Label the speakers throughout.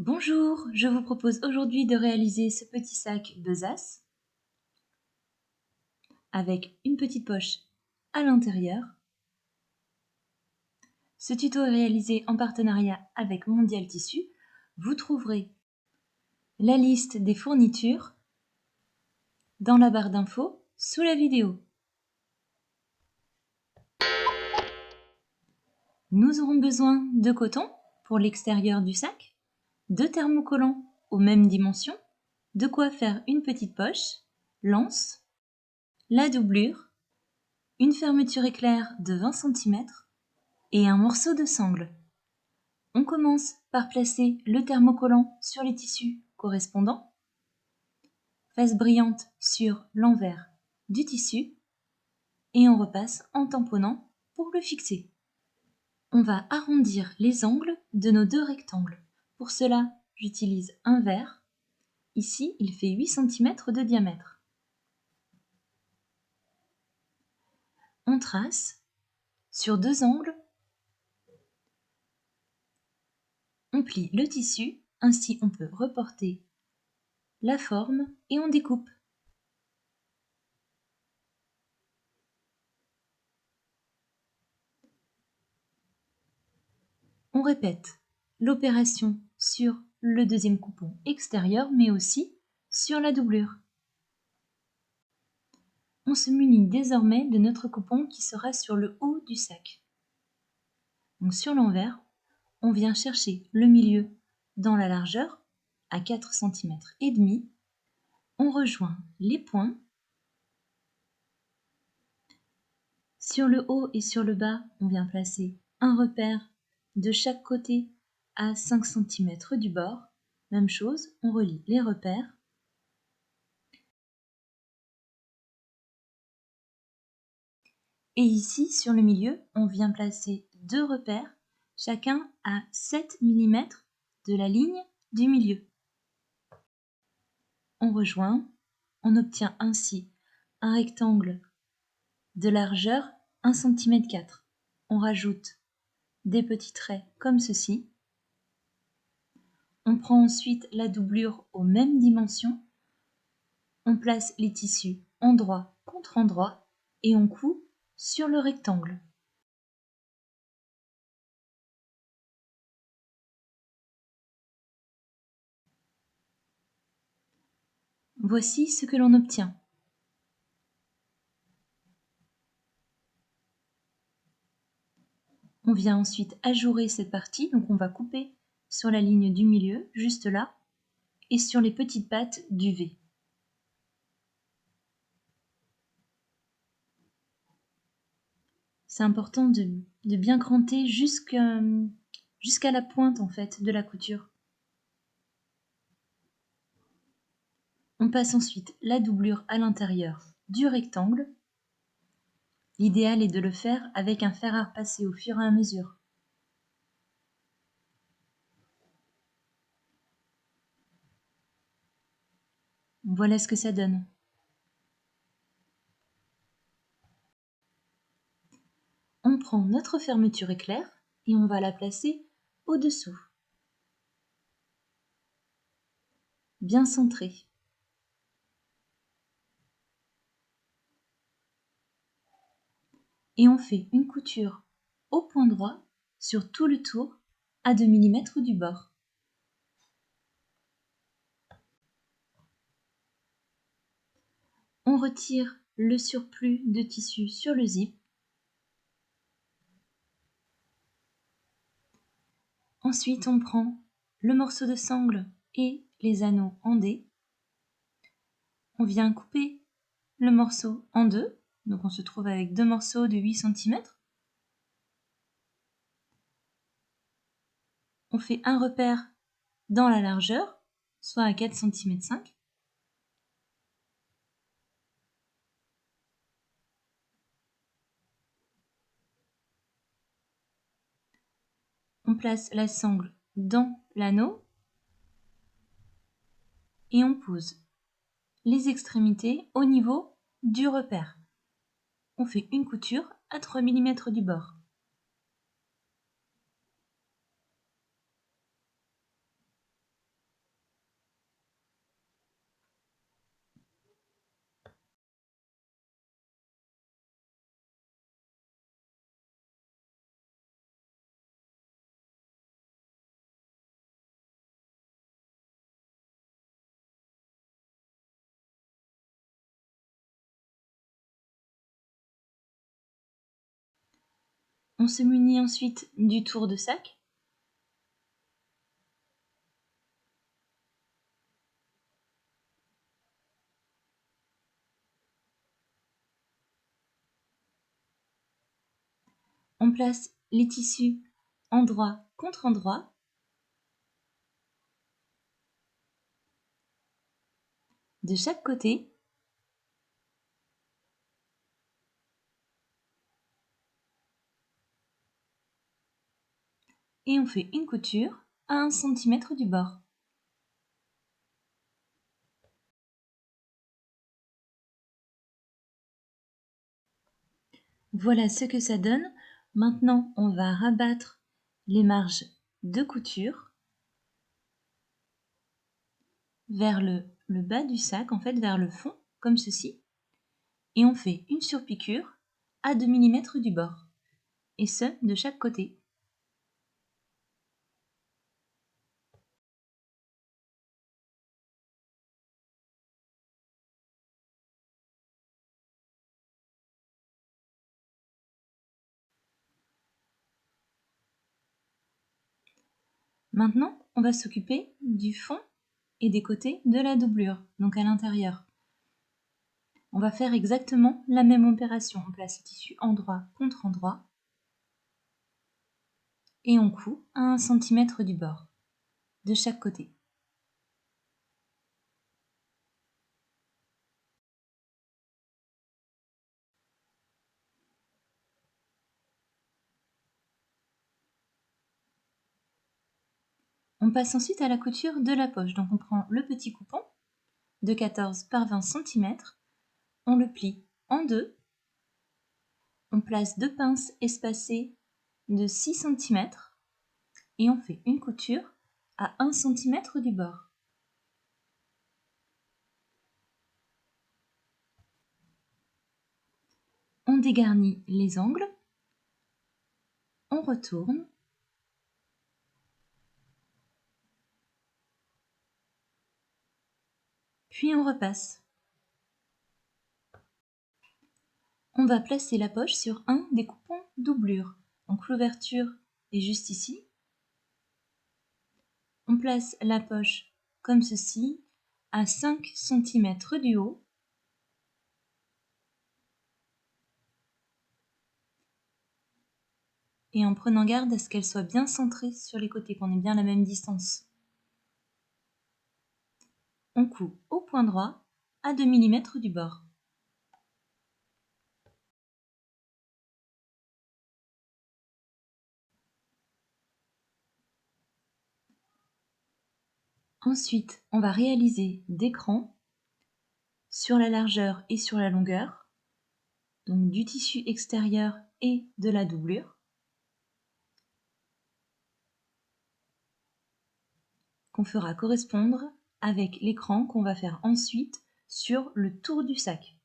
Speaker 1: Bonjour, je vous propose aujourd'hui de réaliser ce petit sac besace avec une petite poche à l'intérieur. Ce tuto est réalisé en partenariat avec Mondial Tissu. Vous trouverez la liste des fournitures dans la barre d'infos sous la vidéo. Nous aurons besoin de coton pour l'extérieur du sac, de thermocollants aux mêmes dimensions, de quoi faire une petite poche, l'anse, la doublure, une fermeture éclair de 20 cm et un morceau de sangle. On commence par placer le thermocollant sur les tissus correspondants, face brillante sur l'envers du tissu, et on repasse en tamponnant pour le fixer. On va arrondir les angles de nos deux rectangles. Pour cela, j'utilise un verre. Ici, il fait 8 cm de diamètre. On trace sur deux angles. On plie le tissu, ainsi on peut reporter la forme et on découpe. On répète l'opération sur le deuxième coupon extérieur, mais aussi sur la doublure. On se munit désormais de notre coupon qui sera sur le haut du sac. Donc sur l'envers, on vient chercher le milieu dans la largeur à 4 cm et demi. On rejoint les points. Sur le haut et sur le bas, on vient placer un repère de chaque côté à 5 cm du bord. Même chose, on relie les repères. Et ici, sur le milieu, on vient placer deux repères, chacun à 7 mm de la ligne du milieu. On rejoint, on obtient ainsi un rectangle de largeur 1 cm 4. On rajoute des petits traits comme ceci. On prend ensuite la doublure aux mêmes dimensions. On place les tissus endroit contre endroit et on coud sur le rectangle. Voici ce que l'on obtient. On vient ensuite ajourer cette partie, donc on va couper sur la ligne du milieu, juste là, et sur les petites pattes du V. C'est important de bien cranter jusqu'à la pointe en fait de la couture. On passe ensuite la doublure à l'intérieur du rectangle. L'idéal est de le faire avec un fer à repasser au fur et à mesure. Voilà ce que ça donne. On prend notre fermeture éclair et on va la placer au-dessous. Bien centrée. Et on fait une couture au point droit sur tout le tour à 2 mm du bord. On retire le surplus de tissu sur le zip. Ensuite, on prend le morceau de sangle et les anneaux en D. On vient couper le morceau en deux. Donc on se trouve avec deux morceaux de 8 cm. On fait un repère dans la largeur, soit à 4 cm 5. On place la sangle dans l'anneau et on pose les extrémités au niveau du repère. On fait une couture à 3 mm du bord. On se munit ensuite du tour de sac. On place les tissus endroit contre endroit. De chaque côté. Et on fait une couture à 1 cm du bord. Voilà ce que ça donne. Maintenant, on va rabattre les marges de couture vers le bas du sac, en fait vers le fond, comme ceci. Et on fait une surpiqûre à 2 mm du bord, et ce, de chaque côté. Maintenant, on va s'occuper du fond et des côtés de la doublure, donc à l'intérieur. On va faire exactement la même opération. On place le tissu endroit contre endroit et on coud à 1 cm du bord, de chaque côté. On passe ensuite à la couture de la poche. Donc on prend le petit coupon de 14 par 20 cm, on le plie en deux, on place deux pinces espacées de 6 cm et on fait une couture à 1 cm du bord. On dégarnit les angles, on retourne, puis on repasse. On va placer la poche sur un des coupons doublure. Donc l'ouverture est juste ici. On place la poche comme ceci, à 5 cm du haut. Et en prenant garde à ce qu'elle soit bien centrée sur les côtés, qu'on ait bien la même distance. On coud au point droit à 2 mm du bord. Ensuite, on va réaliser des crans sur la largeur et sur la longueur, donc du tissu extérieur et de la doublure, qu'on fera correspondre avec l'écran qu'on va faire ensuite sur le tour du sac.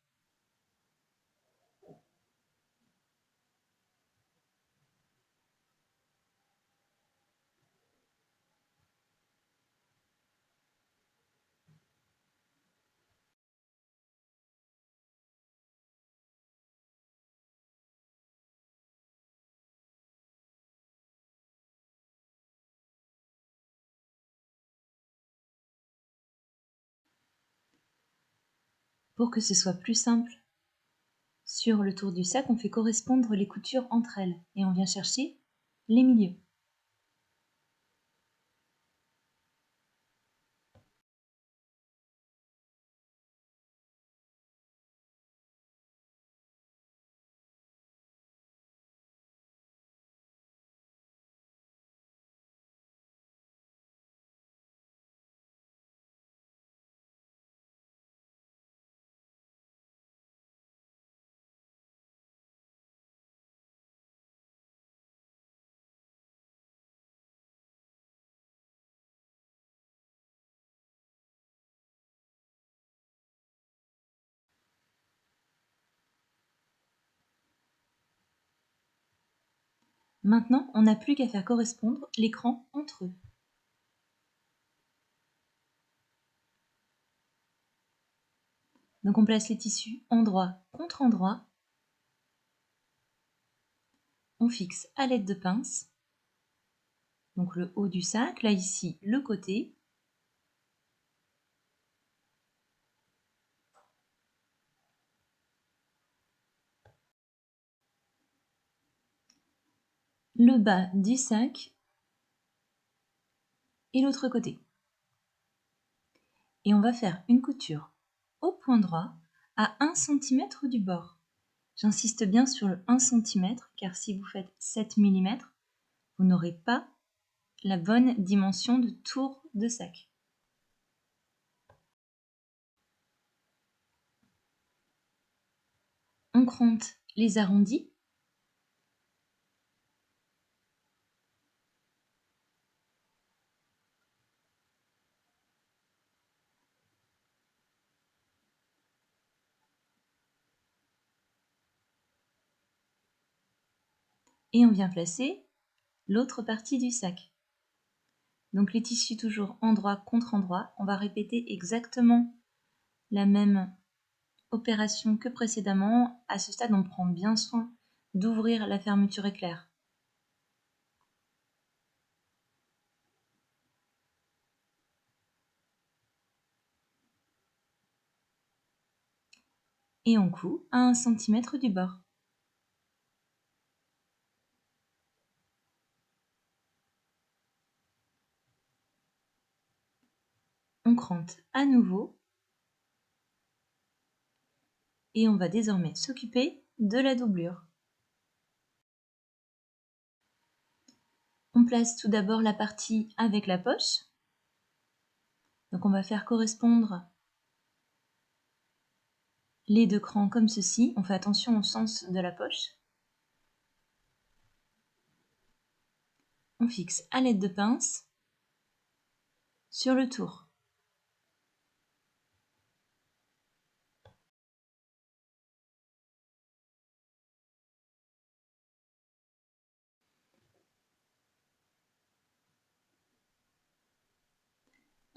Speaker 1: Pour que ce soit plus simple, sur le tour du sac, on fait correspondre les coutures entre elles et on vient chercher les milieux. Maintenant, on n'a plus qu'à faire correspondre les crans entre eux. Donc on place les tissus endroit contre endroit. On fixe à l'aide de pince, donc le haut du sac, là ici le côté. Le bas du sac et l'autre côté. Et on va faire une couture au point droit à 1 cm du bord. J'insiste bien sur le 1 cm car si vous faites 7 mm, vous n'aurez pas la bonne dimension de tour de sac. On compte les arrondis. Et on vient placer l'autre partie du sac. Donc les tissus toujours endroit contre endroit. On va répéter exactement la même opération que précédemment. À ce stade, on prend bien soin d'ouvrir la fermeture éclair. Et on coud à 1 cm du bord. On crante à nouveau et on va désormais s'occuper de la doublure. On place tout d'abord la partie avec la poche. Donc on va faire correspondre les deux crans comme ceci. On fait attention au sens de la poche. On fixe à l'aide de pince sur le tour.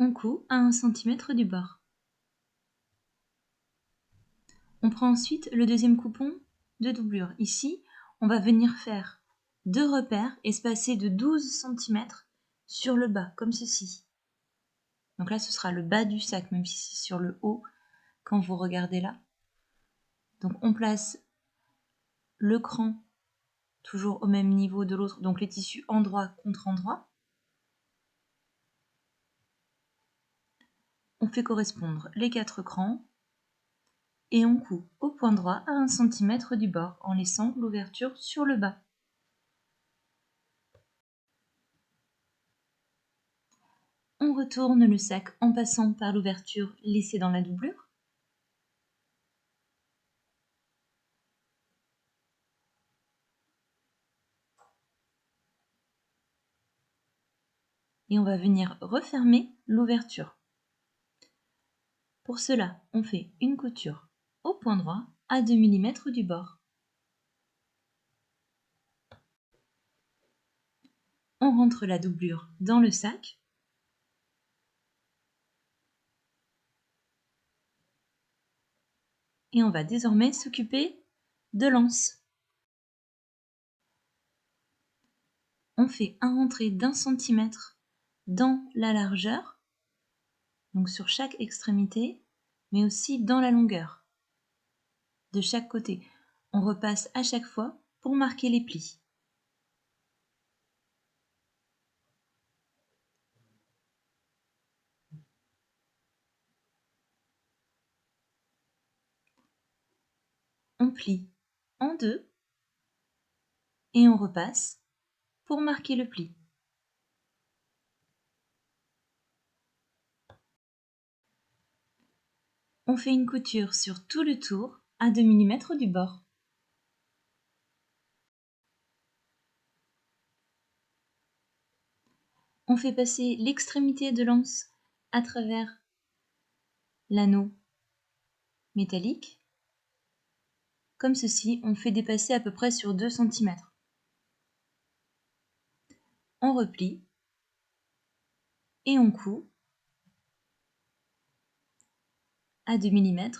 Speaker 1: On coud à 1 cm du bord. On prend ensuite le deuxième coupon de doublure. Ici, on va venir faire 2 repères espacés de 12 cm sur le bas, comme ceci. Donc là, ce sera le bas du sac, même si c'est sur le haut, quand vous regardez là. Donc on place le cran toujours au même niveau de l'autre, donc les tissus endroit contre endroit. On fait correspondre les 4 crans et on coud au point droit à 1 cm du bord en laissant l'ouverture sur le bas. On retourne le sac en passant par l'ouverture laissée dans la doublure. Et on va venir refermer l'ouverture. Pour cela, on fait une couture au point droit à 2 mm du bord. On rentre la doublure dans le sac. Et on va désormais s'occuper de l'anse. On fait un rentré d'1 cm dans la largeur, donc sur chaque extrémité, mais aussi dans la longueur de chaque côté. On repasse à chaque fois pour marquer les plis. On plie en deux et on repasse pour marquer le pli. On fait une couture sur tout le tour à 2 mm du bord. On fait passer l'extrémité de l'anse à travers l'anneau métallique. Comme ceci, on fait dépasser à peu près sur 2 cm. On replie et on coud à 2 mm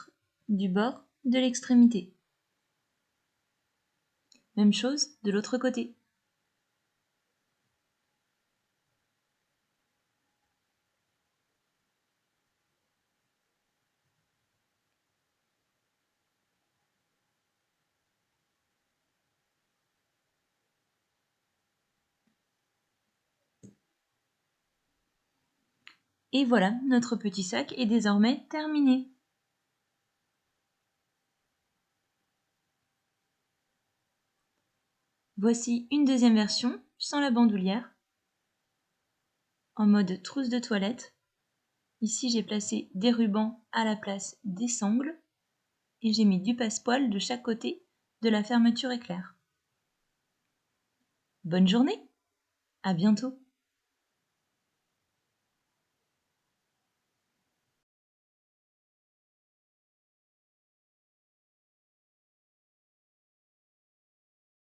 Speaker 1: du bord de l'extrémité. Même chose de l'autre côté. Et voilà, notre petit sac est désormais terminé. Voici une deuxième version sans la bandoulière, en mode trousse de toilette. Ici, j'ai placé des rubans à la place des sangles et j'ai mis du passepoil de chaque côté de la fermeture éclair. Bonne journée, à bientôt.